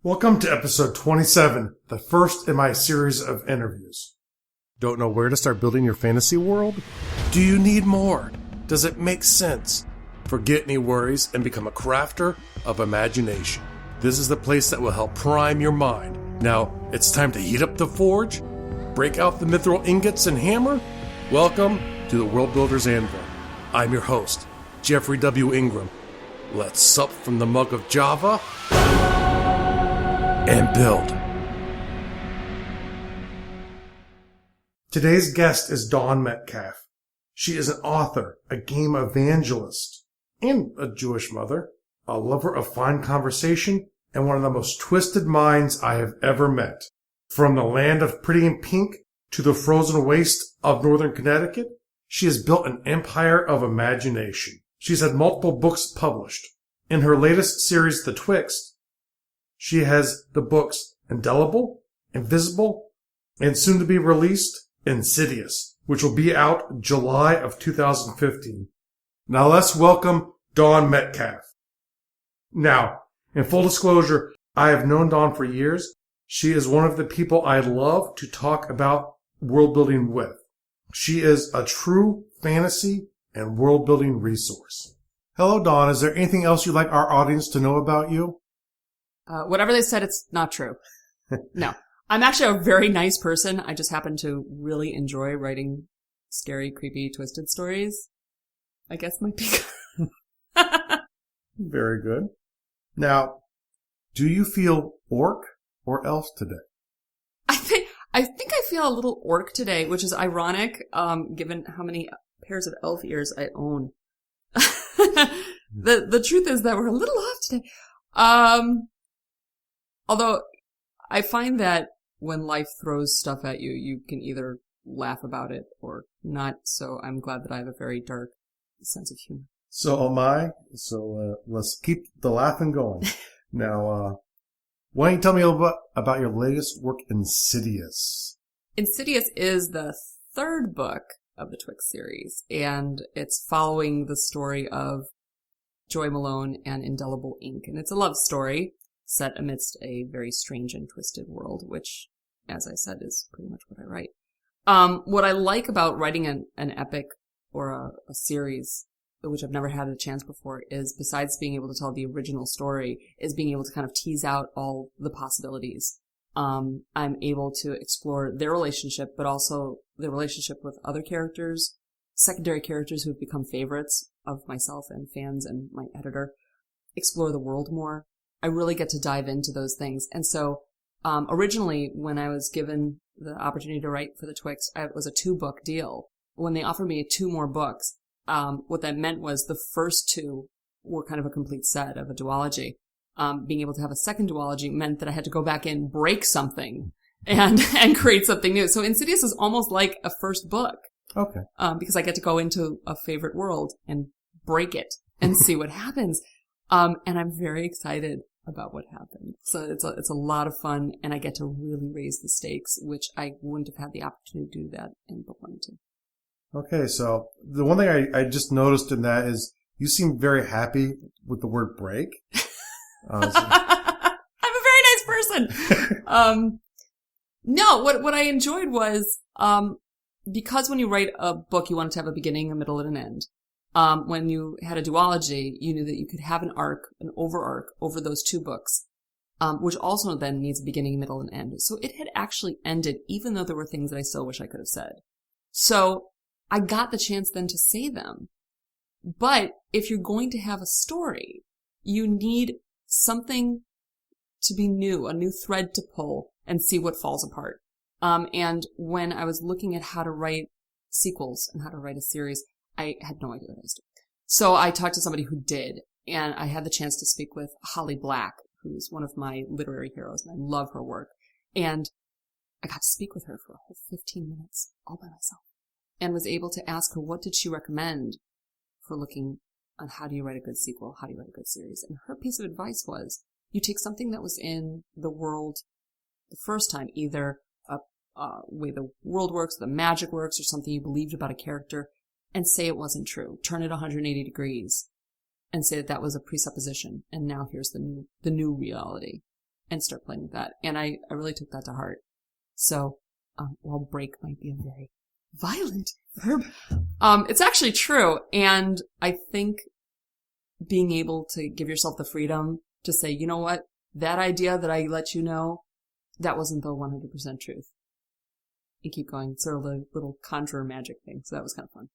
Welcome to episode 27, the first in my series of interviews. Don't know where to start building your fantasy world? Do you need more? Does it make sense? Forget any worries and become a crafter of imagination. This is the place that will help prime your mind. Now, it's time to heat up the forge, break out the mithril ingots and hammer. Welcome to the World Builder's Anvil. I'm your host, Jeffrey W. Ingram. Let's sup from the mug of Java and build. Today's guest is Dawn Metcalf. She is an author, a game evangelist, and a Jewish mother, a lover of fine conversation, and one of the most twisted minds I have ever met. From the land of pretty and pink to the frozen waste of northern Connecticut, she has built an empire of imagination. She's had multiple books published. In her latest series, the Twixt, she has the books Indelible, Invisible, and soon to be released, Insidious, which will be out July of 2015. Now let's welcome Dawn Metcalf. Now, in full disclosure, I have known Dawn for years. She is one of the people I love to talk about world building with. She is a true fantasy and world building resource. Hello, Dawn. Is there anything else you'd like our audience to know about you? Whatever they said, it's not true. No. I'm actually a very nice person. I just happen to really enjoy writing scary, creepy, twisted stories. I guess might be good. Very good. Now, do you feel orc or elf today? I think I feel a little orc today, which is ironic, given how many pairs of elf ears I own. The truth is that we're a little off today. Although I find that when life throws stuff at you, you can either laugh about it or not. So I'm glad that I have a very dark sense of humor. So am I. So let's keep the laughing going. Now, why don't you tell me a little bit about your latest work, Insidious? Insidious is the third book of the Twixt series, and it's following the story of Joy Malone and Indelible Ink. And it's a love story set amidst a very strange and twisted world, which, as I said, is pretty much what I write. What I like about writing an epic or a series, which I've never had a chance before, is besides being able to tell the original story, is being able to kind of tease out all the possibilities. I'm able to explore their relationship, but also the relationship with other characters, secondary characters who have become favorites of myself and fans and my editor, explore the world more. I really get to dive into those things. And so, originally, when I was given the opportunity to write for the Twixt, it was a 2-book deal. When they offered me 2 more books, what that meant was the first 2 were kind of a complete set of a duology. Being able to have a second duology meant that I had to go back in, break something, and create something new. So Insidious is almost like a first book. Okay. Because I get to go into a favorite world and break it and see what happens. And I'm very excited about what happened. So it's a lot of fun, and I get to really raise the stakes, which I wouldn't have had the opportunity to do that in book 1 and 2. Okay, so the one thing I just noticed in that is you seem very happy with the word break. I'm a very nice person. No, what I enjoyed was, because when you write a book, you want it to have a beginning, a middle, and an end. When you had a duology, you knew that you could have an arc, an over-arc, over those 2 books, which also then needs a beginning, middle, and end. So it had actually ended, even though there were things that I still wish I could have said. So I got the chance then to say them. But if you're going to have a story, you need something to be new, a new thread to pull, and see what falls apart. And when I was looking at how to write sequels and how to write a series, I had no idea what I was doing. So I talked to somebody who did, and I had the chance to speak with Holly Black, who's one of my literary heroes, and I love her work. And I got to speak with her for a whole 15 minutes all by myself, and was able to ask her what did she recommend for looking on how do you write a good sequel, how do you write a good series. And her piece of advice was, you take something that was in the world the first time, either a way the world works, the magic works, or something you believed about a character, and say it wasn't true. Turn it 180 degrees and say that that was a presupposition, and now here's the new reality. and start playing with that. And I really took that to heart. So, while break might be a very violent verb, it's actually true. And I think being able to give yourself the freedom to say, you know what, that idea that I let you know, that wasn't the 100% truth. And keep going. It's sort of a little conjurer magic thing. So that was kind of fun.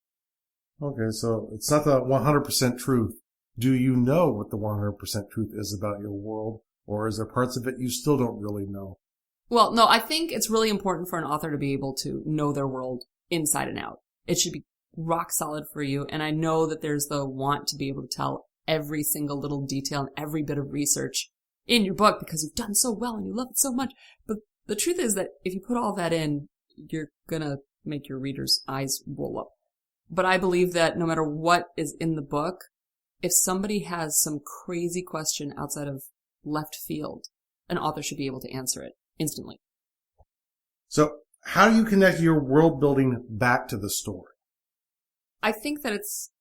Okay, so it's not the 100% truth. Do you know what the 100% truth is about your world? Or is there parts of it you still don't really know? Well, no, I think it's really important for an author to be able to know their world inside and out. It should be rock solid for you. And I know that there's the want to be able to tell every single little detail and every bit of research in your book because you've done so well and you love it so much. But the truth is that if you put all that in, you're going to make your readers' eyes roll up. But I believe that no matter what is in the book, if somebody has some crazy question outside of left field, an author should be able to answer it instantly. So how do you connect your world building back to the story? I think that it's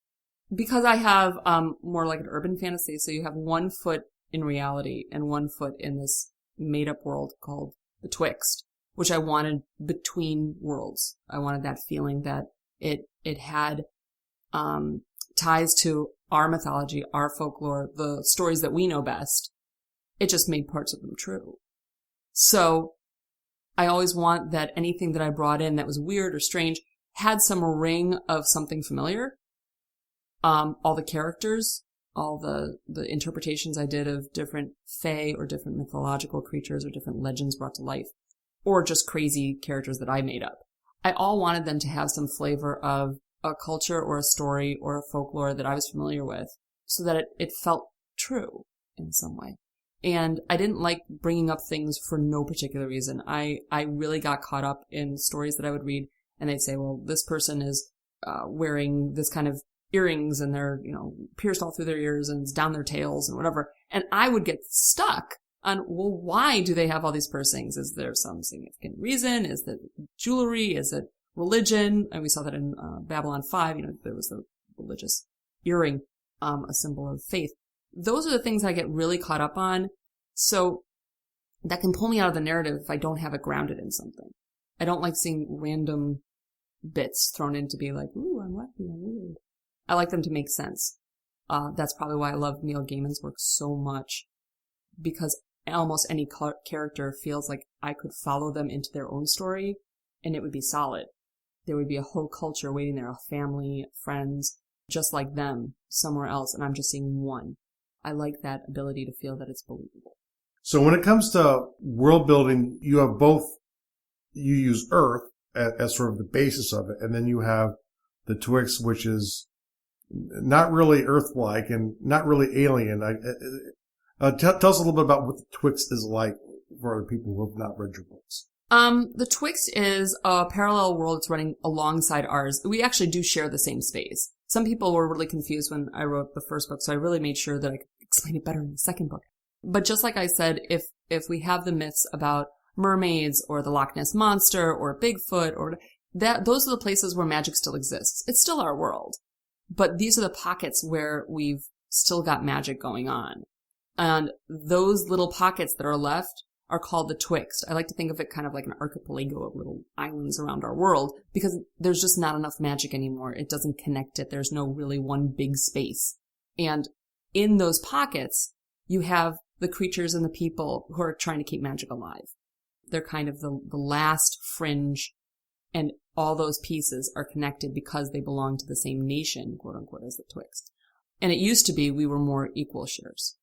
because I have more like an urban fantasy. So you have 1 foot in reality and 1 foot in this made up world called the Twixt, which I wanted between worlds. I wanted that feeling that it had ties to our mythology, our folklore, the stories that we know best. It just made parts of them true. So I always want that anything that I brought in that was weird or strange had some ring of something familiar. All the characters, all the interpretations I did of different fae or different mythological creatures or different legends brought to life, or just crazy characters that I made up. I all wanted them to have some flavor of a culture or a story or a folklore that I was familiar with so that it felt true in some way. And I didn't like bringing up things for no particular reason. I really got caught up in stories that I would read and they'd say, well, this person is wearing this kind of earrings and they're, pierced all through their ears and it's down their tails and whatever. And I would get stuck on, well, why do they have all these piercings? Is there some significant reason? Is it jewelry? Is it religion? And we saw that in Babylon 5, there was the religious earring, a symbol of faith. Those are the things I get really caught up on. So that can pull me out of the narrative if I don't have it grounded in something. I don't like seeing random bits thrown in to be like, ooh, I'm wacky, I'm weird. I like them to make sense. That's probably why I love Neil Gaiman's work so much, because almost any character feels like I could follow them into their own story and it would be solid. There would be a whole culture waiting there, a family, friends, just like them somewhere else, and I'm just seeing one. I like that ability to feel that it's believable. So when it comes to world building, you have both, you use Earth as sort of the basis of it, and then you have the Twixt, which is not really Earth-like and not really alien. Tell us a little bit about what the Twixt is like for other people who have not read your books. The Twixt is a parallel world that's running alongside ours. We actually do share the same space. Some people were really confused when I wrote the first book, so I really made sure that I could explain it better in the second book. But just like I said, if we have the myths about mermaids or the Loch Ness Monster or Bigfoot or that, those are the places where magic still exists. It's still our world. But these are the pockets where we've still got magic going on. And those little pockets that are left are called the Twixt. I like to think of it kind of like an archipelago of little islands around our world because there's just not enough magic anymore. It doesn't connect it. There's no really one big space. And in those pockets, you have the creatures and the people who are trying to keep magic alive. They're kind of the last fringe, and all those pieces are connected because they belong to the same nation, quote unquote, as the Twixt. And it used to be we were more equal shares.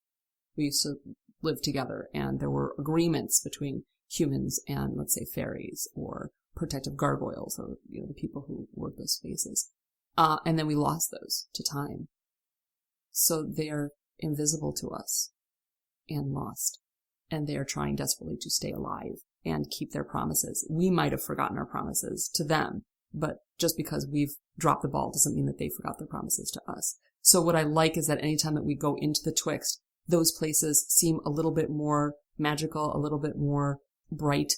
We used to live together, and there were agreements between humans and, let's say, fairies or protective gargoyles or the people who work those spaces. And then we lost those to time. So they are invisible to us and lost. And they are trying desperately to stay alive and keep their promises. We might have forgotten our promises to them, but just because we've dropped the ball doesn't mean that they forgot their promises to us. So what I like is that anytime that we go into the Twixt, those places seem a little bit more magical, a little bit more bright.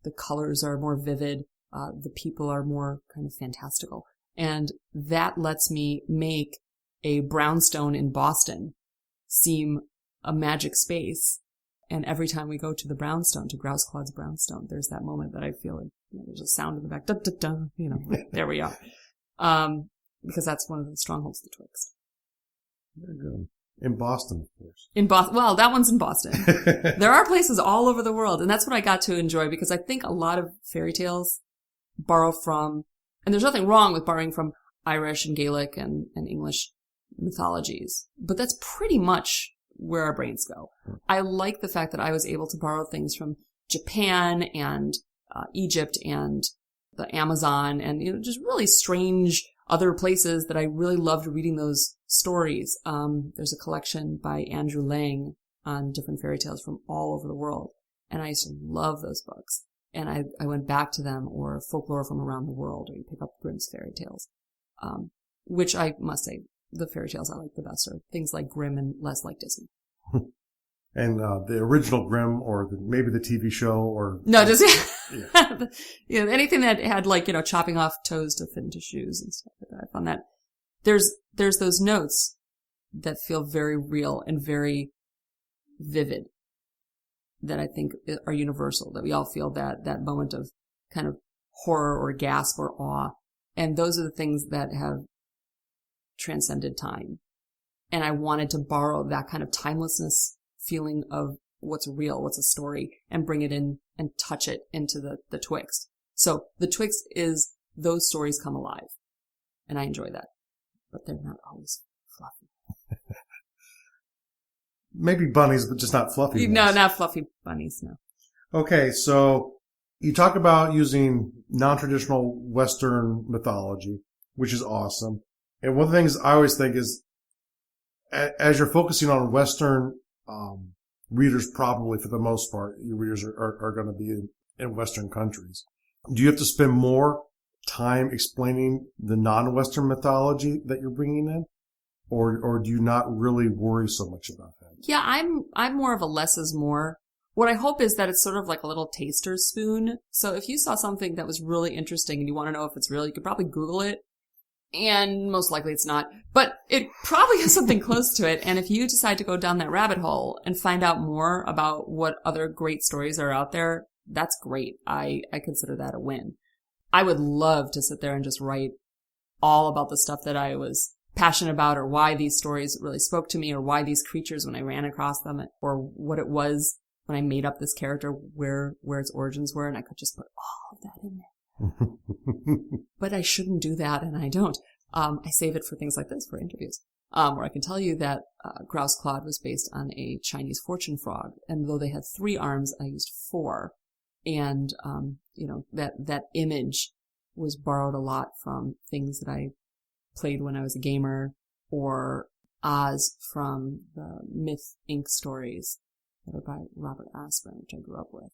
The colors are more vivid. The people are more kind of fantastical. And that lets me make a brownstone in Boston seem a magic space And every time we go to the brownstone, to Grouse Claw's brownstone, there's that moment that I feel it. There's a sound in the back. Dun, dun, dun, there we are. Because that's one of the strongholds of the Twixt. Very good. In Boston, of course. In Boston. Well, that one's in Boston. There are places all over the world. And that's what I got to enjoy, because I think a lot of fairy tales borrow from, and there's nothing wrong with borrowing from Irish and Gaelic and English mythologies, but that's pretty much where our brains go. I like the fact that I was able to borrow things from Japan and Egypt and the Amazon and, just really strange other places that I really loved reading those stories. There's a collection by Andrew Lang on different fairy tales from all over the world. And I used to love those books. And I went back to them, or folklore from around the world, or you pick up Grimm's fairy tales. Which I must say, the fairy tales I like the best are things like Grimm and less like Disney. And the original Grimm, or maybe the TV show, or... No, just... Yeah. Anything that had, chopping off toes to fit into shoes and stuff like that. I found that there's those notes that feel very real and very vivid that I think are universal, that we all feel that moment of kind of horror or gasp or awe. And those are the things that have transcended time. And I wanted to borrow that kind of timelessness feeling of what's real, what's a story, and bring it in and touch it into the Twixt. So the Twixt is those stories come alive. And I enjoy that. But they're not always fluffy. Maybe bunnies, but just not fluffy ones. No, not fluffy bunnies, no. Okay, so you talk about using non-traditional Western mythology, which is awesome. And one of the things I always think is, as you're focusing on Western readers, probably for the most part, your readers are going to be in Western countries. Do you have to spend more time explaining the non-Western mythology that you're bringing in? Or do you not really worry so much about that? Yeah, I'm more of a less is more. What I hope is that it's sort of like a little taster spoon. So if you saw something that was really interesting and you want to know if it's real, you could probably Google it. And most likely it's not. But it probably has something close to it. And if you decide to go down that rabbit hole and find out more about what other great stories are out there, that's great. I consider that a win. I would love to sit there and just write all about the stuff that I was passionate about, or why these stories really spoke to me, or why these creatures when I ran across them, or what it was when I made up this character, where its origins were, and I could just put all of that in there. But I shouldn't do that, and I don't. I save it for things like this, for interviews, where I can tell you that Grouse Claude was based on a Chinese fortune frog, and though they had 3 arms, I used 4. And, that image was borrowed a lot from things that I played when I was a gamer, or Oz from the Myth Inc. stories that are by Robert Asprin, which I grew up with.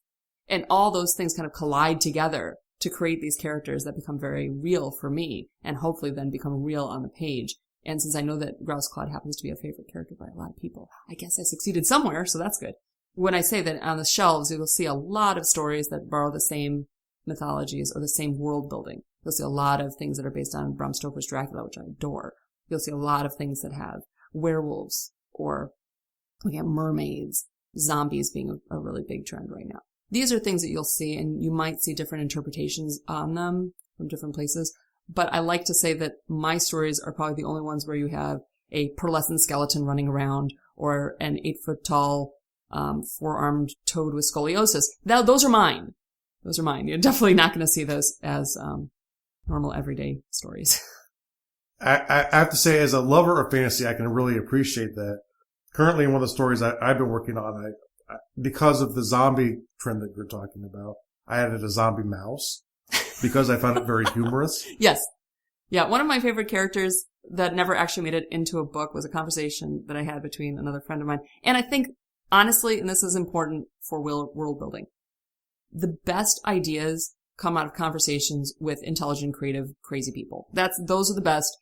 And all those things kind of collide together to create these characters that become very real for me, and hopefully then become real on the page. And since I know that Grouse Claude happens to be a favorite character by a lot of people, I guess I succeeded somewhere, so that's good. When I say that on the shelves, you'll see a lot of stories that borrow the same mythologies or the same world building. You'll see a lot of things that are based on Bram Stoker's Dracula, which I adore. You'll see a lot of things that have werewolves, or looking at mermaids, zombies being a really big trend right now. These are things that you'll see, and you might see different interpretations on them from different places. But I like to say that my stories are probably the only ones where you have a pearlescent skeleton running around, or an 8-foot-tall 4-armed toad with scoliosis. Those are mine. Those are mine. You're definitely not going to see those as normal everyday stories. I have to say, as a lover of fantasy, I can really appreciate that. Currently, one of the stories I've been working on, because of the zombie trend that you're talking about, I added a zombie mouse because I found it very humorous. Yes. Yeah, one of my favorite characters that never actually made it into a book was a conversation that I had between another friend of mine. And I think, honestly, and this is important for world building, the best ideas come out of conversations with intelligent, creative, crazy people. Those are the best.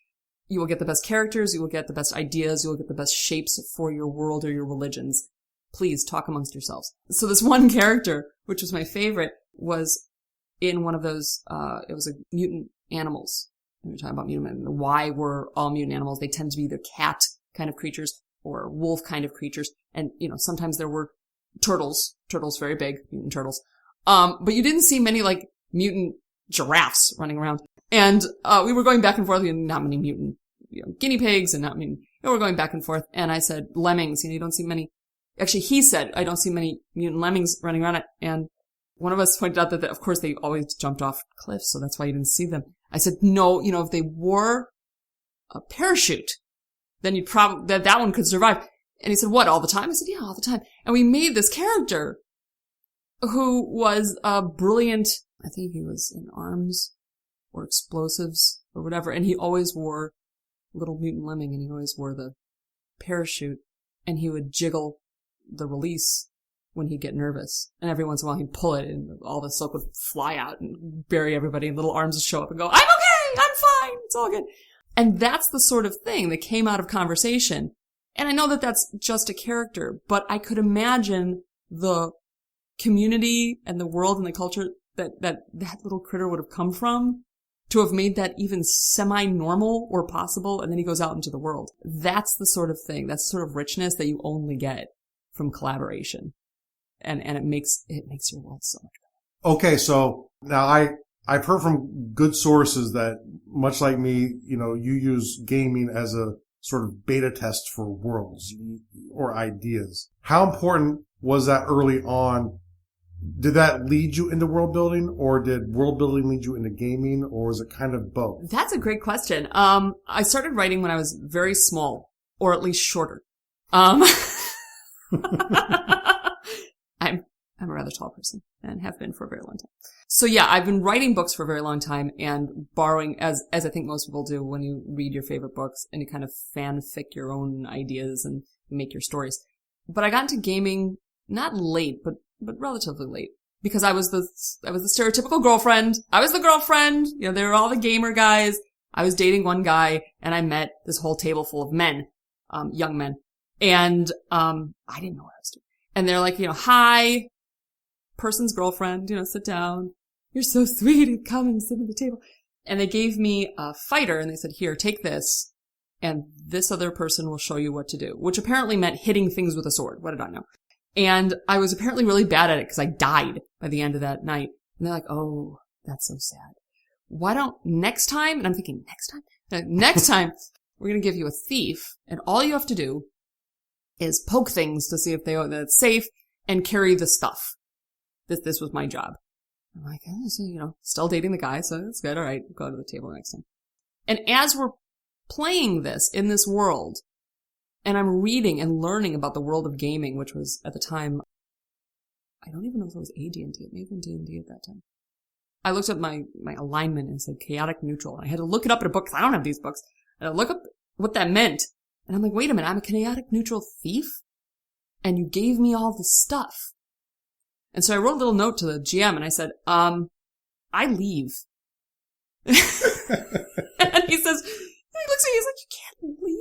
You will get the best characters, you will get the best ideas, you will get the best shapes for your world or your religions. Please talk amongst yourselves. So this one character, which was my favorite, was in one of those, it was a mutant animals. We were talking about mutant, why were all mutant animals? They tend to be either cat kind of creatures or wolf kind of creatures. And, sometimes there were turtles, very big, mutant turtles. But you didn't see many like mutant giraffes running around. And, we were going back and forth, not many mutant, guinea pigs and we're going back and forth. And I said, lemmings, you don't see many. Actually, he said, I don't see many mutant lemmings running around it. And one of us pointed out that, of course, they always jumped off cliffs, so that's why you didn't see them. I said, no, if they wore a parachute, then you'd probably, that one could survive. And he said, what, all the time? I said, yeah, all the time. And we made this character who was a brilliant, I think he was in arms or explosives or whatever, and he always wore little mutant lemming, and he always wore the parachute, and he would jiggle the release when he'd get nervous. And every once in a while he'd pull it, and all the silk would fly out and bury everybody, and little arms would show up and go, I'm okay, I'm fine, it's all good. And that's the sort of thing that came out of conversation. And I know that that's just a character, but I could imagine the community and the world and the culture that little critter would have come from to have made that even semi-normal or possible, and then he goes out into the world. That's the sort of thing, that's the sort of richness that you only get from collaboration. And it makes your world so much better. Okay, so now I've heard from good sources that, much like me, you use gaming as a sort of beta test for worlds or ideas. How important was that early on? Did that lead you into world building, or did world building lead you into gaming, or was it kind of both? That's a great question. I started writing when I was very small, or at least shorter. I'm a rather tall person and have been for a very long time. So yeah, I've been writing books for a very long time and borrowing, as I think most people do when you read your favorite books and you kind of fanfic your own ideas and make your stories. But I got into gaming not late, but relatively late, because I was the stereotypical girlfriend. I was the girlfriend. They were all the gamer guys. I was dating one guy, and I met this whole table full of men, young men. And, I didn't know what I was doing. And they're like, hi, person's girlfriend, sit down. You're so sweet. And come and sit at the table. And they gave me a fighter, and they said, here, take this. And this other person will show you what to do, which apparently meant hitting things with a sword. What did I know? And I was apparently really bad at it because I died by the end of that night. And they're like, oh, that's so sad. Why don't next time? And I'm thinking, next time? Next time, we're going to give you a thief, and all you have to do is poke things to see if that it's safe and carry the stuff. This was my job. I'm like, so, still dating the guy, so it's good. All right, go to the table next time. And as we're playing this in this world, and I'm reading and learning about the world of gaming, which was, at the time, I don't even know if it was AD&D. It may have been D&D at that time. I looked up my alignment and said chaotic neutral. And I had to look it up in a book, because I don't have these books. And I look up what that meant. And I'm like, wait a minute, I'm a chaotic neutral thief? And you gave me all the stuff. And so I wrote a little note to the GM, and I said, I leave. And he says, he looks at me, he's like, you can't leave?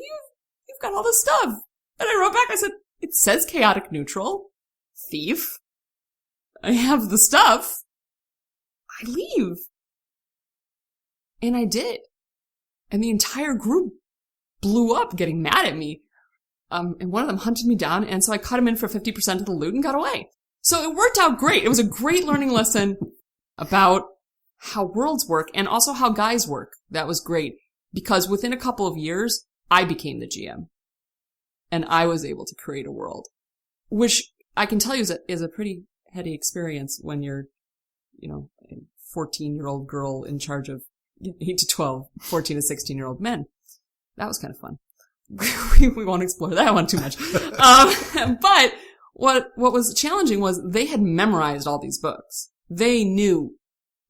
You've got all the stuff. And I wrote back, I said, it says chaotic neutral. Thief. I have the stuff. I leave. And I did. And the entire group blew up getting mad at me. And one of them hunted me down, and so I cut him in for 50% of the loot and got away. So it worked out great. It was a great learning lesson about how worlds work and also how guys work. That was great. Because within a couple of years, I became the GM. And I was able to create a world. Which I can tell you is a pretty heady experience when you're, a 14-year-old girl in charge of 8 to 12, 14 to 16-year-old men. That was kind of fun. We won't explore that one too much. But what was challenging was they had memorized all these books. They knew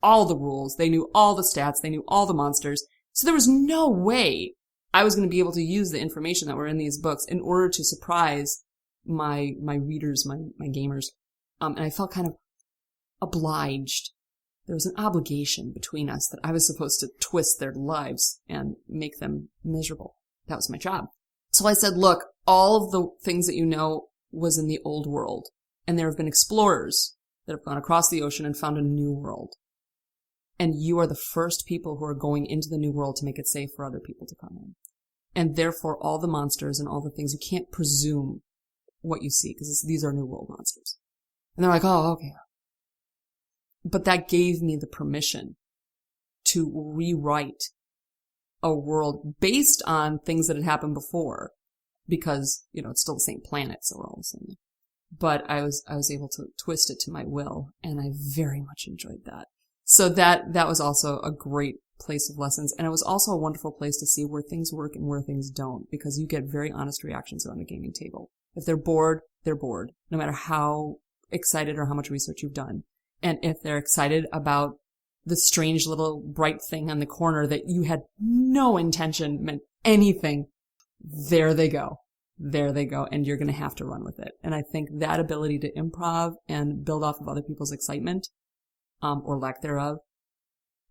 all the rules. They knew all the stats. They knew all the monsters. So there was no way I was going to be able to use the information that were in these books in order to surprise my readers, my gamers. And I felt kind of obliged. There was an obligation between us that I was supposed to twist their lives and make them miserable. That was my job. So I said, look, all of the things that you know was in the old world. And there have been explorers that have gone across the ocean and found a new world. And you are the first people who are going into the new world to make it safe for other people to come in. And therefore, all the monsters and all the things, you can't presume what you see, because these are New World monsters. And they're like, oh, okay. But that gave me the permission to rewrite a world based on things that had happened before, because, it's still the same planet, so we're all the same. But I was able to twist it to my will, and I very much enjoyed that. So that was also a great place of lessons, and it was also a wonderful place to see where things work and where things don't, because you get very honest reactions around a gaming table. If they're bored, no matter how excited or how much research you've done. And if they're excited about the strange little bright thing on the corner that you had no intention meant anything, there they go. And you're going to have to run with it. And I think that ability to improv and build off of other people's excitement, or lack thereof,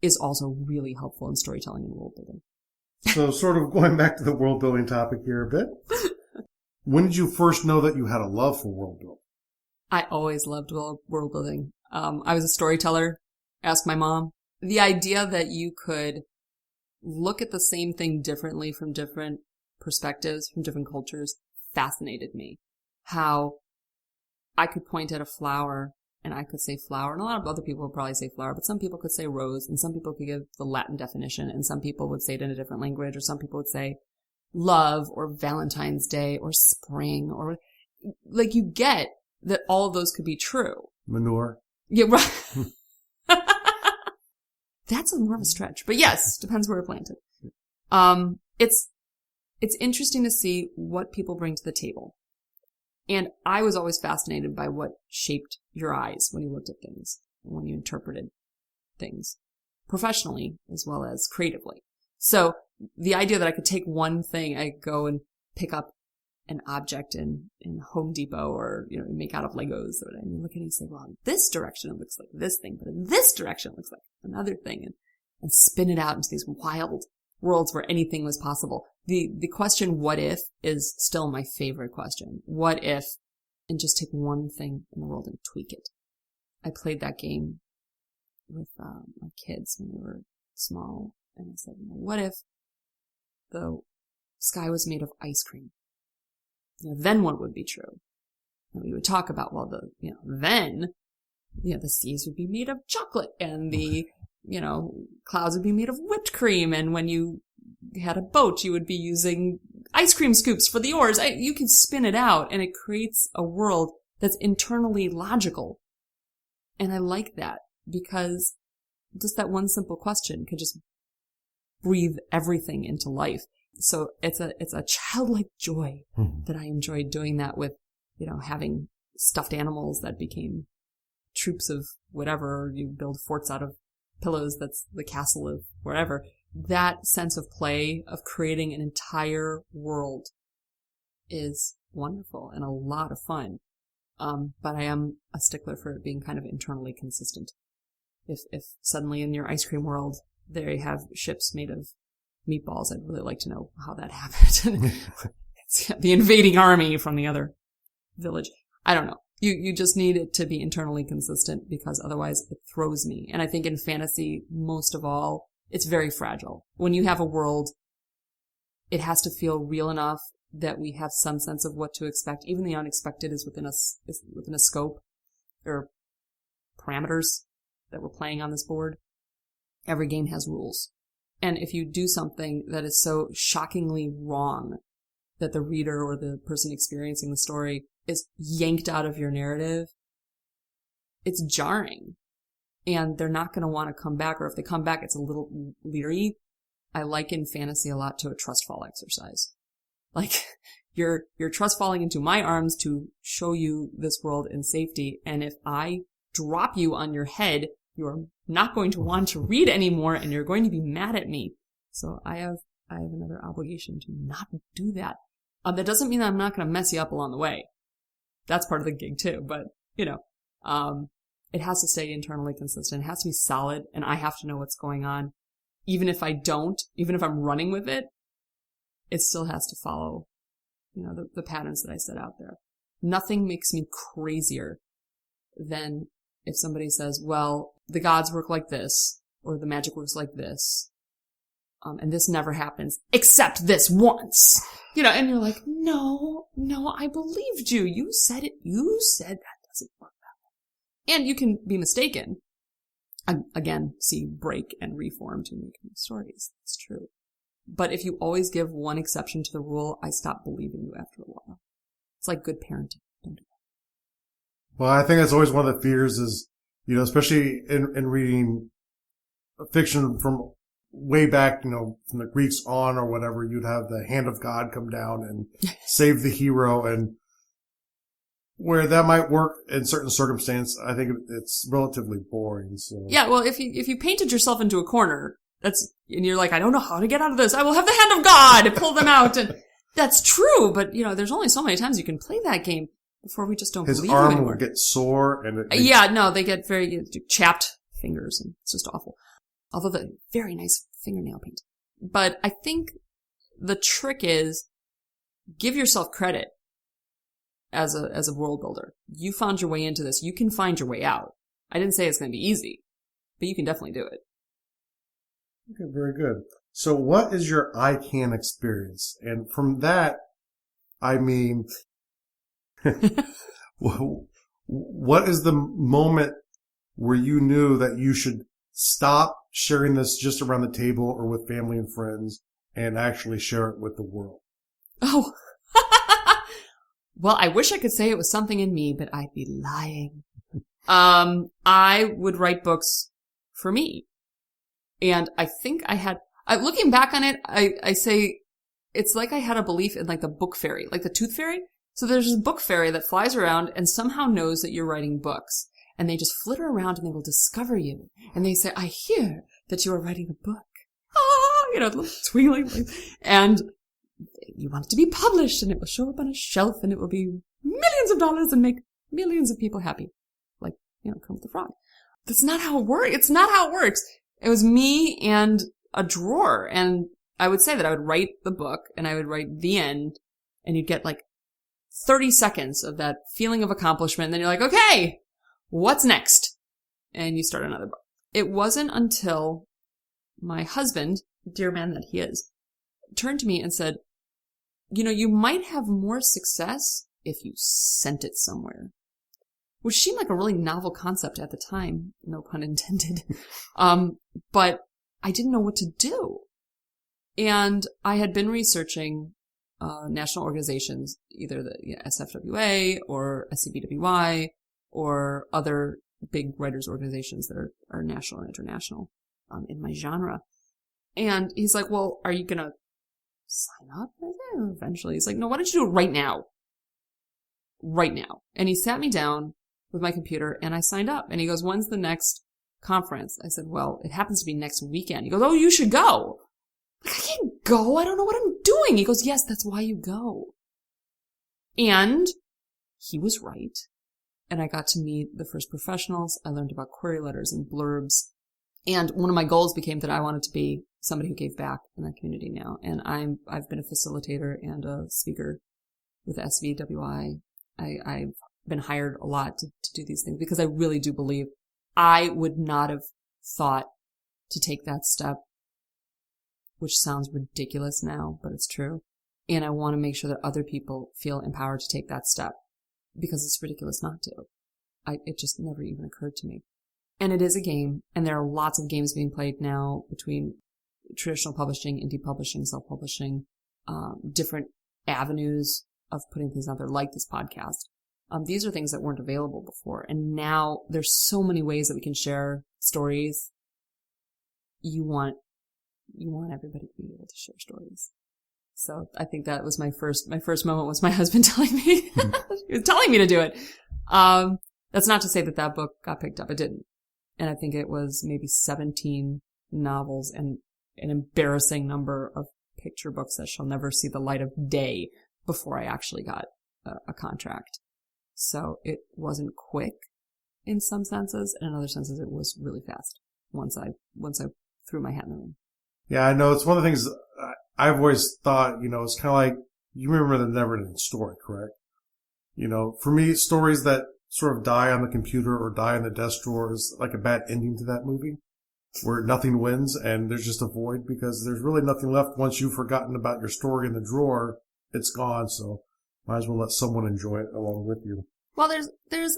is also really helpful in storytelling and world building. So sort of going back to the world building topic here a bit. When did you first know that you had a love for world building? I always loved world building. I was a storyteller. Ask my mom. The idea that you could look at the same thing differently from different perspectives, from different cultures, fascinated me. How I could point at a flower and I could say flower, and a lot of other people would probably say flower, but some people could say rose, and some people could give the Latin definition, and some people would say it in a different language, or some people would say love, or Valentine's Day, or spring, or like, you get that all of those could be true. Manure. Yeah, right. That's more of a stretch, but yes, depends where it's planted. It's interesting to see what people bring to the table. And I was always fascinated by what shaped your eyes when you looked at things, when you interpreted things, professionally as well as creatively. So the idea that I could take one thing, I go and pick up an object in Home Depot, or, make out of Legos, and you look at it and you say, well, in this direction it looks like this thing, but in this direction it looks like another thing, and spin it out into these wild worlds where anything was possible. The question, what if, is still my favorite question. What if, and just take one thing in the world and tweak it. I played that game with my kids when they were small, and I said, what if the sky was made of ice cream? Then what would be true? And we would talk about, then, the seas would be made of chocolate, and the, clouds would be made of whipped cream, and when you had a boat, you would be using ice cream scoops for the oars. You can spin it out, and it creates a world that's internally logical. And I like that, because just that one simple question could just breathe everything into life. So it's a childlike joy that I enjoyed doing that with, having stuffed animals that became troops of whatever, or you build forts out of pillows, that's the castle of wherever. That sense of play, of creating an entire world, is wonderful and a lot of fun. But I am a stickler for it being kind of internally consistent. If suddenly in your ice cream world they have ships made of meatballs, I'd really like to know how that happened. It's the invading army from the other village. I don't know. You just need it to be internally consistent, because otherwise it throws me. And I think in fantasy, most of all, it's very fragile. When you have a world, it has to feel real enough that we have some sense of what to expect. Even the unexpected is within a scope or parameters that we're playing on this board. Every game has rules. And if you do something that is so shockingly wrong that the reader or the person experiencing the story is yanked out of your narrative, it's jarring. And they're not going to want to come back, or if they come back, it's a little leery. I liken fantasy a lot to a trust fall exercise. Like, you're trust falling into my arms to show you this world in safety. And if I drop you on your head, you're not going to want to read anymore, and you're going to be mad at me. So I have another obligation to not do that. That doesn't mean that I'm not going to mess you up along the way. That's part of the gig too. But, it has to stay internally consistent. It has to be solid, and I have to know what's going on. Even if I don't, even if I'm running with it, it still has to follow, the patterns that I set out there. Nothing makes me crazier than if somebody says, well, the gods work like this, or the magic works like this. And this never happens except this once. And you're like, no, I believed you. You said it. You said that doesn't work that way. And you can be mistaken. Again, see Break and Reform to make new stories. That's true. But if you always give one exception to the rule, I stop believing you after a while. It's like good parenting. Don't do that. Well, I think that's always one of the fears is, especially in reading fiction from way back, from the Greeks on or whatever, you'd have the hand of God come down and save the hero. And where that might work in certain circumstances, I think it's relatively boring. So yeah, well, if you painted yourself into a corner, and you're like, I don't know how to get out of this. I will have the hand of God pull them out. And that's true. But, there's only so many times you can play that game before we just don't believe you anymore. His arm will get sore. And they get very chapped fingers, and it's just awful. Although the very nice fingernail paint. But I think the trick is give yourself credit as a world builder. You found your way into this. You can find your way out. I didn't say it's going to be easy, but you can definitely do it. Okay, very good. So what is your I can experience? And from that, I mean, what is the moment where you knew that you should stop sharing this just around the table or with family and friends and actually share it with the world? Oh, well, I wish I could say it was something in me, but I'd be lying. I would write books for me. And I think looking back on it, I say it's like I had a belief in like the book fairy, like the tooth fairy. So there's this book fairy that flies around and somehow knows that you're writing books. And they just flitter around and they will discover you. And they say, I hear that you are writing a book. Twinkling. And you want it to be published and it will show up on a shelf and it will be millions of dollars and make millions of people happy. Like, Kermit the Frog. That's not how it works. It's not how it works. It was me and a drawer. And I would say that I would write the book and I would write the end and you'd get like 30 seconds of that feeling of accomplishment. And then you're like, okay, what's next? And you start another book. It wasn't until my husband, dear man that he is, turned to me and said, you might have more success if you sent it somewhere. Which seemed like a really novel concept at the time, no pun intended. But I didn't know what to do. And I had been researching national organizations, either the SFWA or SCBWI or other big writers' organizations that are national and international in my genre. And he's like, well, are you going to sign up? Eventually. He's like, no, why don't you do it right now? Right now. And he sat me down with my computer and I signed up. And he goes, when's the next conference? I said, well, it happens to be next weekend. He goes, oh, you should go. Like, I can't go. I don't know what I'm doing. He goes, yes, that's why you go. And he was right. And I got to meet the first professionals. I learned about query letters and blurbs. And one of my goals became that I wanted to be somebody who gave back in that community now. And I've been a facilitator and a speaker with SCBWI. I've been hired a lot to do these things because I really do believe I would not have thought to take that step, which sounds ridiculous now, but it's true. And I want to make sure that other people feel empowered to take that step because it's ridiculous not to. It just never even occurred to me. And it is a game, and there are lots of games being played now between traditional publishing, indie publishing, self-publishing, different avenues of putting things out there like this podcast. These are things that weren't available before. And now there's so many ways that we can share stories. You want everybody to be able to share stories. So I think that was my first moment was my husband telling me, he was telling me to do it. That's not to say that book got picked up. It didn't. And I think it was maybe 17 novels and an embarrassing number of picture books that shall never see the light of day before I actually got a contract. So it wasn't quick in some senses, and in other senses it was really fast once I threw my hat in the ring. Yeah, I know. It's one of the things I've always thought, it's kind of like, you remember the never-ending story, correct? For me, stories that sort of die on the computer or die in the desk drawer is like a bad ending to that movie. where nothing wins and there's just a void because there's really nothing left once you've forgotten about your story in the drawer. It's gone, so might as well let someone enjoy it along with you. Well, there's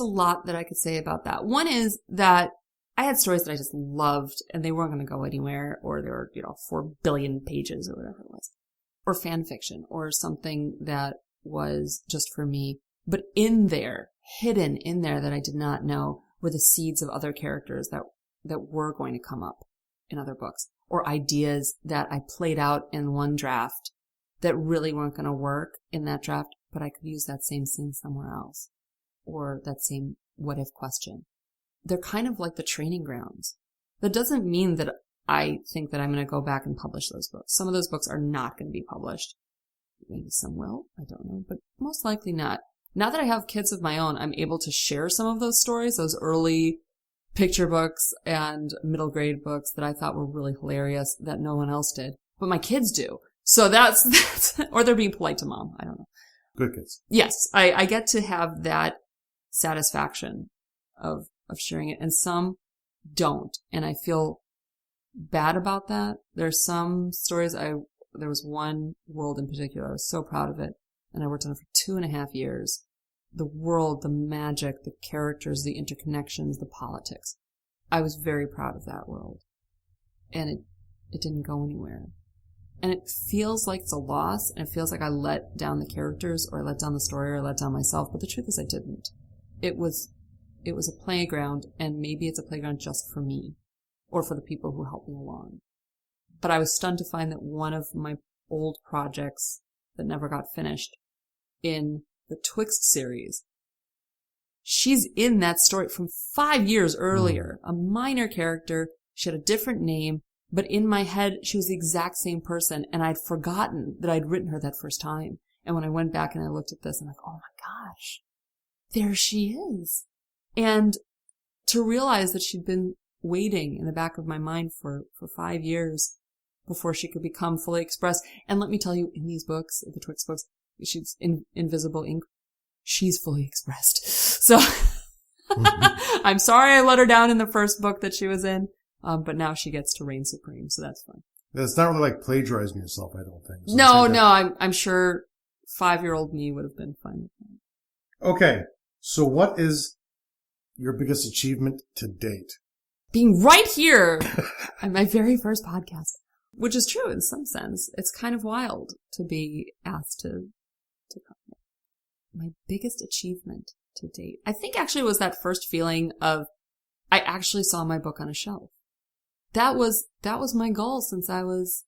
a lot that I could say about that. One is that I had stories that I just loved and they weren't going to go anywhere, or they were, 4 billion pages or whatever it was, or fan fiction or something that was just for me. But in there, hidden in there that I did not know, were the seeds of other characters that were going to come up in other books, or ideas that I played out in one draft that really weren't going to work in that draft, but I could use that same scene somewhere else, or that same what if question. They're kind of like the training grounds. That doesn't mean that I think that I'm going to go back and publish those books. Some of those books are not going to be published. Maybe some will, I don't know, but most likely not. Now that I have kids of my own, I'm able to share some of those stories, those early picture books and middle grade books that I thought were really hilarious that no one else did. But my kids do. So that's or they're being polite to mom. I don't know. Good kids. Yes. I get to have that satisfaction of sharing it, and some don't. And I feel bad about that. There's some stories there was one world in particular. I was so proud of it. And I worked on it for 2.5 years. The world, the magic, the characters, the interconnections, the politics. I was very proud of that world. And it didn't go anywhere. And it feels like it's a loss, and it feels like I let down the characters, or I let down the story, or I let down myself. But the truth is I didn't. It was a playground, and maybe it's a playground just for me, or for the people who helped me along. But I was stunned to find that one of my old projects that never got finished, in the Twixt series, she's in that story from 5 years earlier. A minor character. She had a different name, but in my head, she was the exact same person, and I'd forgotten that I'd written her that first time. And when I went back and I looked at this, I'm like, oh my gosh, there she is. And to realize that she'd been waiting in the back of my mind for 5 years before she could become fully expressed. And let me tell you, in these books, the Twixt books, she's in invisible ink, she's fully expressed. So I'm sorry I let her down in the first book that she was in, but now she gets to reign supreme, so that's fun. It's not really like plagiarizing yourself, I don't think. So no, I'm sure 5-year-old me would have been fine with that. Okay, so what is your biggest achievement to date? Being right here on my very first podcast, which is true in some sense. It's kind of wild to be asked to come here. My biggest achievement to date, I think, actually was that first feeling of I actually saw my book on a shelf. That was my goal since I was,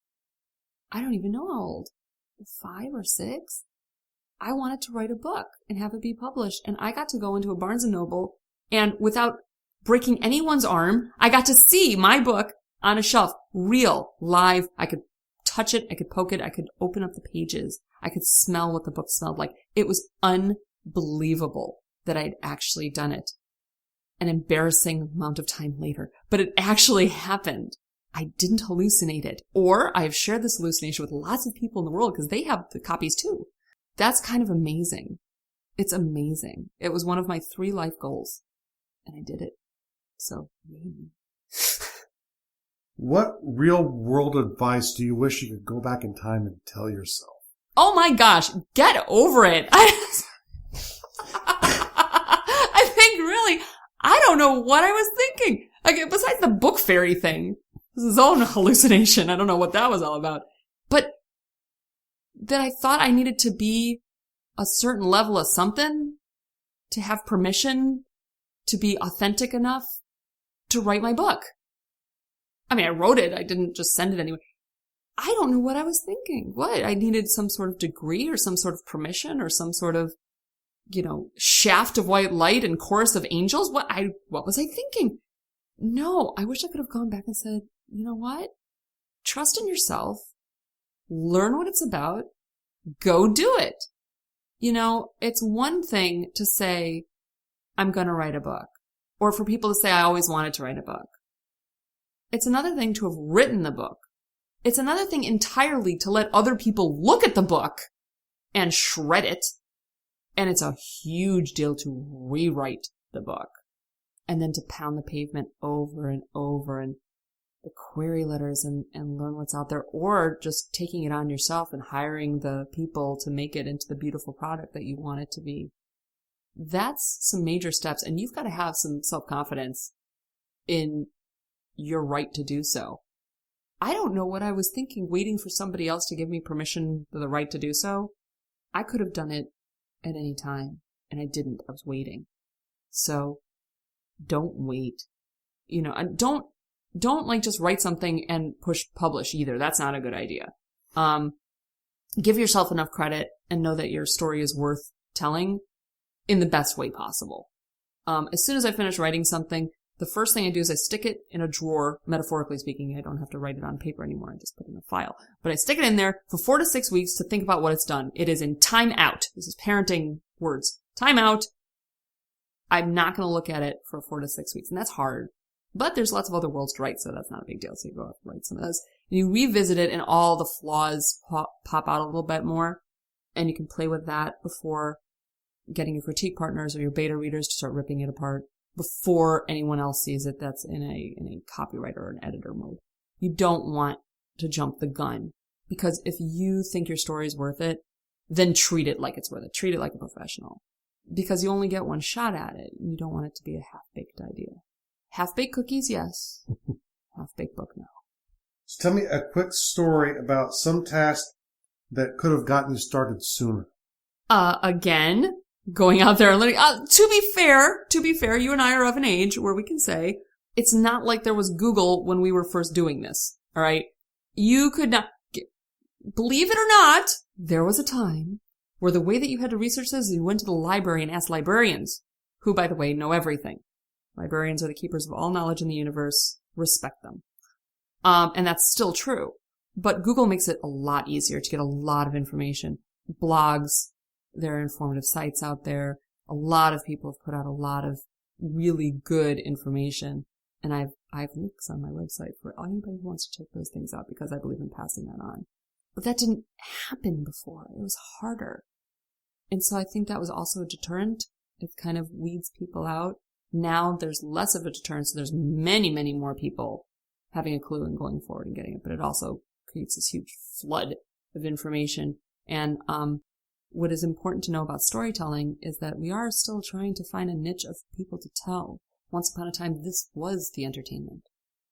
I don't even know how old, 5 or 6. I wanted to write a book and have it be published, and I got to go into a Barnes & Noble, and without breaking anyone's arm, I got to see my book on a shelf, real, live. I could touch it, I could poke it, I could open up the pages, I could smell what the book smelled like. It was unbelievable that I'd actually done it. An embarrassing amount of time later, but it actually happened. I didn't hallucinate it. Or I've shared this hallucination with lots of people in the world because they have the copies too. That's kind of amazing. It's amazing. It was one of my 3 life goals, and I did it. So, maybe. What real world advice do you wish you could go back in time and tell yourself? Oh my gosh, get over it. I think really, I don't know what I was thinking. Like, besides the book fairy thing. This is all a hallucination. I don't know what that was all about. But that I thought I needed to be a certain level of something to have permission to be authentic enough to write my book. I mean, I wrote it. I didn't just send it anyway. I don't know what I was thinking. What? I needed some sort of degree or some sort of permission or some sort of, shaft of white light and chorus of angels. What was I thinking? No, I wish I could have gone back and said, you know what? Trust in yourself. Learn what it's about. Go do it. It's one thing to say, I'm going to write a book. Or for people to say, I always wanted to write a book. It's another thing to have written the book. It's another thing entirely to let other people look at the book and shred it. And it's a huge deal to rewrite the book. and then to pound the pavement over and over and the query letters and learn what's out there, or just taking it on yourself and hiring the people to make it into the beautiful product that you want it to be. That's some major steps, and you've got to have some self-confidence in your right to do so. I don't know what I was thinking, waiting for somebody else to give me permission for the right to do so. I could have done it at any time, and I didn't. I was waiting. So don't wait. And don't like just write something and push publish either. That's not a good idea. Give yourself enough credit and know that your story is worth telling in the best way possible. As soon as I finish writing something, the first thing I do is I stick it in a drawer, metaphorically speaking. I don't have to write it on paper anymore. I just put it in a file. But I stick it in there for 4 to 6 weeks to think about what it's done. It is in time out. This is parenting words. Time out. I'm not going to look at it for 4 to 6 weeks. And that's hard. But there's lots of other worlds to write, so that's not a big deal. So you go out and write some of those. You revisit it and all the flaws pop out a little bit more. And you can play with that before getting your critique partners or your beta readers to start ripping it apart before anyone else sees it that's in a copywriter or an editor mode. You don't want to jump the gun, because if you think your story is worth it, then treat it like it's worth it. Treat it like a professional, because you only get one shot at it. You don't want it to be a half-baked idea. Half-baked cookies, yes. Half-baked book, no. So tell me a quick story about some task that could have gotten you started sooner. Again, going out there and learning. To be fair, you and I are of an age where we can say it's not like there was Google when we were first doing this. All right. You could not, believe it or not, there was a time where the way that you had to research this is you went to the library and asked librarians, who, by the way, know everything. Librarians are the keepers of all knowledge in the universe. Respect them. And that's still true. But Google makes it a lot easier to get a lot of information. Blogs, there are informative sites out there. A lot of people have put out a lot of really good information. And I've links on my website for anybody who wants to check those things out, because I believe in passing that on. But that didn't happen before. It was harder. And so I think that was also a deterrent. It kind of weeds people out. Now there's less of a deterrent, so there's many, many more people having a clue and going forward and getting it. But it also creates this huge flood of information. And what is important to know about storytelling is that we are still trying to find a niche of people to tell. Once upon a time, this was the entertainment.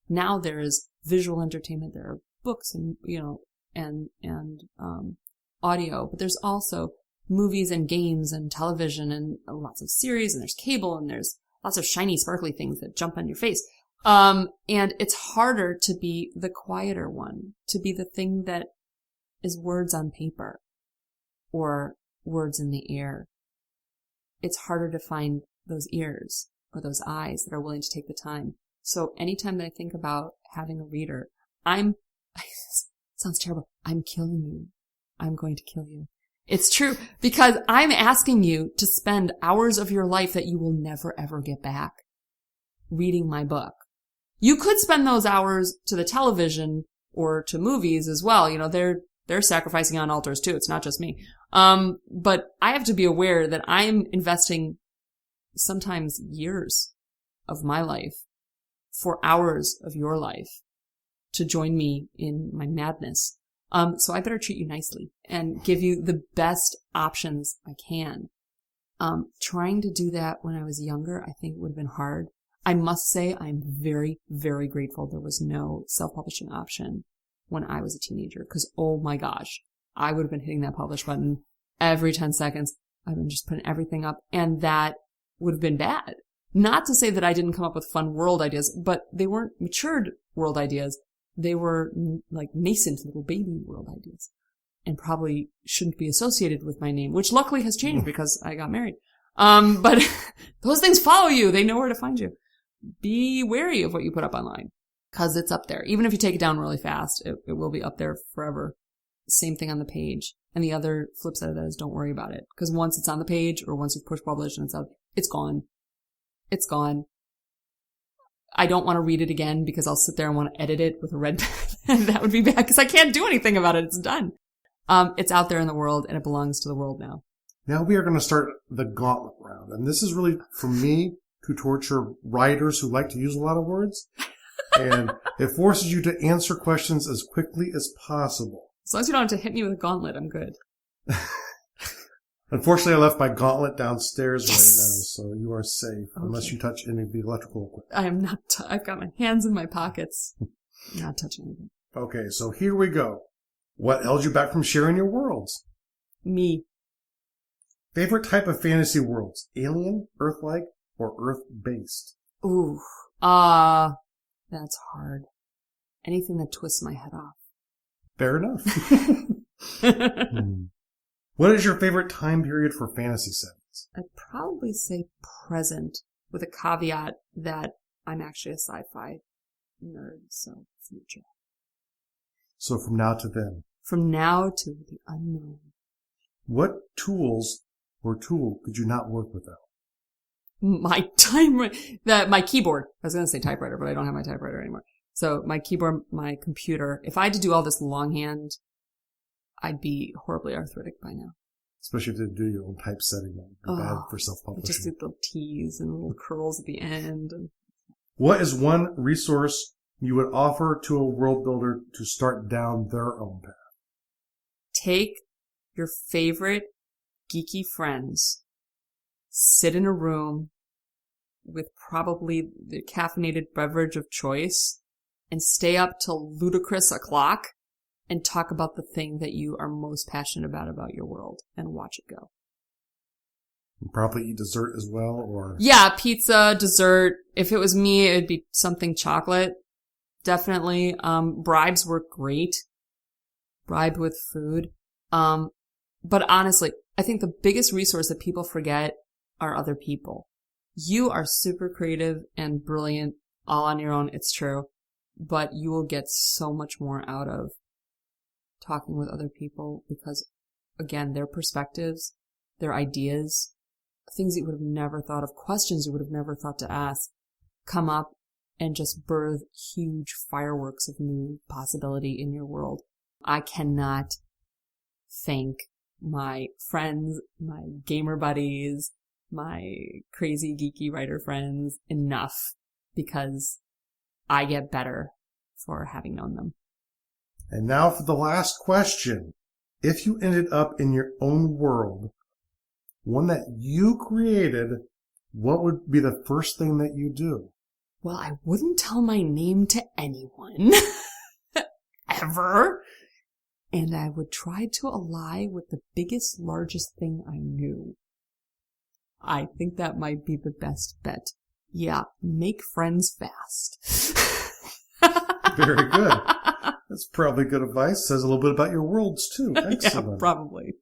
Now there is visual entertainment. There are books and, audio, but there's also movies and games and television and lots of series, and there's cable, and there's lots of shiny, sparkly things that jump on your face. And it's harder to be the quieter one, to be the thing that is words on paper or words in the air. It's harder to find those ears or those eyes that are willing to take the time. So anytime that I think about having a reader, sounds terrible. I'm killing you. I'm going to kill you. It's true, because I'm asking you to spend hours of your life that you will never ever get back reading my book. You could spend those hours to the television or to movies as well. They're sacrificing on altars too. It's not just me. But I have to be aware that I'm investing sometimes years of my life for hours of your life to join me in my madness. So I better treat you nicely and give you the best options I can. Trying to do that when I was younger, I think would have been hard. I must say I'm very, very grateful there was no self-publishing option when I was a teenager, because oh my gosh, I would have been hitting that publish button every 10 seconds. I've been just putting everything up, and that would have been bad. Not to say that I didn't come up with fun world ideas, but they weren't matured world ideas. They were like nascent little baby world ideas, and probably shouldn't be associated with my name, which luckily has changed because I got married. But those things follow you. They know where to find you. Be wary of what you put up online, because it's up there. Even if you take it down really fast, it will be up there forever. Same thing on the page. And the other flip side of that is don't worry about it, because once it's on the page or once you've pushed publish and it's out, it's gone. It's gone. I don't want to read it again because I'll sit there and want to edit it with a red pen. That would be bad because I can't do anything about it. It's done. It's out there in the world, and it belongs to the world now. Now we are going to start the gauntlet round. And this is really, for me, to torture writers who like to use a lot of words. And it forces you to answer questions as quickly as possible. As long as you don't have to hit me with a gauntlet, I'm good. Unfortunately, I left my gauntlet downstairs right now, so you are safe, unless you touch any of the electrical equipment. I am not. I've got my hands in my pockets. I'm not touching anything. Okay, so here we go. What held you back from sharing your worlds? Me. Favorite type of fantasy worlds? Alien, Earth-like, or Earth-based? Ooh. That's hard. Anything that twists my head off. Fair enough. What is your favorite time period for fantasy settings? I'd probably say present, with a caveat that I'm actually a sci-fi nerd, so future. So from now to then. From now to the unknown. What tools or tool could you not work without? My keyboard. I was going to say typewriter, but I don't have my typewriter anymore. So my keyboard, my computer. If I had to do all this longhand, I'd be horribly arthritic by now. Especially if you do your own typesetting. That would be bad for self-publishing. Just do little T's and little curls at the end. What is one resource you would offer to a world builder to start down their own path? Take your favorite geeky friends, sit in a room with probably the caffeinated beverage of choice, and stay up till ludicrous o'clock and talk about the thing that you are most passionate about your world, and watch it go. And probably eat dessert as well, or? Yeah, pizza, dessert. If it was me, it'd be something chocolate. Definitely. Bribes work great. Bribe with food. But honestly, I think the biggest resource that people forget are other people. You are super creative and brilliant all on your own. It's true. But you will get so much more out of talking with other people because, again, their perspectives, their ideas, things that you would have never thought of, questions you would have never thought to ask, come up and just birth huge fireworks of new possibility in your world. I cannot thank my friends, my gamer buddies, my crazy geeky writer friends enough because I get better for having known them. And now for the last question. If you ended up in your own world, one that you created, what would be the first thing that you do? Well, I wouldn't tell my name to anyone. Ever. And I would try to ally with the biggest, largest thing I knew. I think that might be the best bet. Yeah, make friends fast. Very good. That's probably good advice. Says a little bit about your worlds, too. Excellent. Yeah, probably.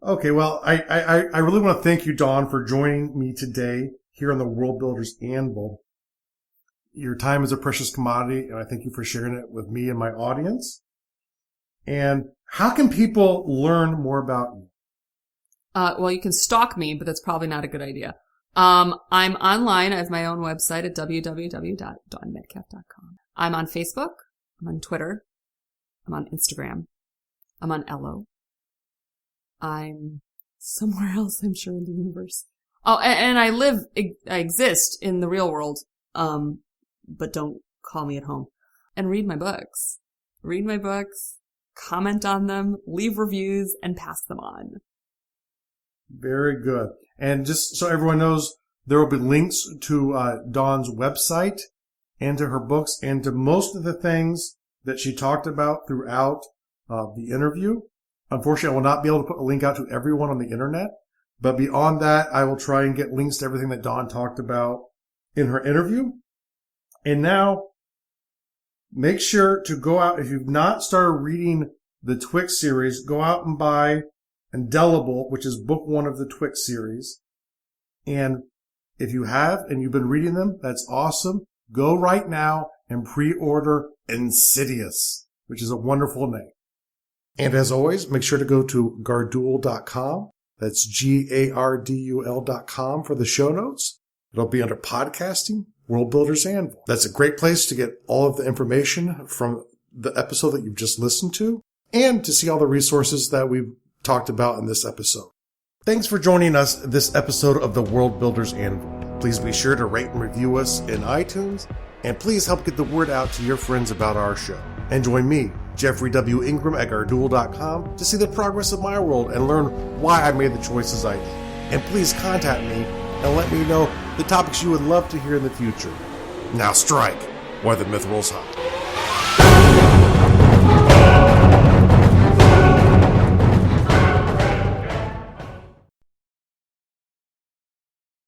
Okay, well, I really want to thank you, Dawn, for joining me today here on the World Builders Anvil. Your time is a precious commodity, and I thank you for sharing it with me and my audience. And how can people learn more about you? Well, you can stalk me, but that's probably not a good idea. I'm online. I have my own website at www.dawnmetcalf.com. I'm on Facebook. I'm on Twitter. I'm on Instagram. I'm on Ello. I'm somewhere else, I'm sure, in the universe. Oh, and I exist in the real world. But don't call me at home. And read my books. Read my books, comment on them, leave reviews, and pass them on. Very good. And just so everyone knows, there will be links to Dawn's website and to her books and to most of the things that she talked about throughout the interview. Unfortunately, I will not be able to put a link out to everyone on the internet. But beyond that, I will try and get links to everything that Dawn talked about in her interview. And now, make sure to go out, if you've not started reading the Twixt series, go out and buy Indelible, which is book 1 of the Twixt series. And if you have and you've been reading them, that's awesome. Go right now and pre-order Insidious, which is a wonderful name. And as always, make sure to go to Gardul.com. That's GARDUL.com for the show notes. It'll be under podcasting, World Builders Anvil. That's a great place to get all of the information from the episode that you've just listened to and to see all the resources that we've talked about in this episode. Thanks for joining us this episode of the World Builders Anvil. Please be sure to rate and review us in iTunes, and please help get the word out to your friends about our show. And join me, Jeffrey W. Ingram at Garduel.com, to see the progress of my world and learn why I made the choices I did. And please contact me and let me know the topics you would love to hear in the future. Now strike, while the myth rolls high.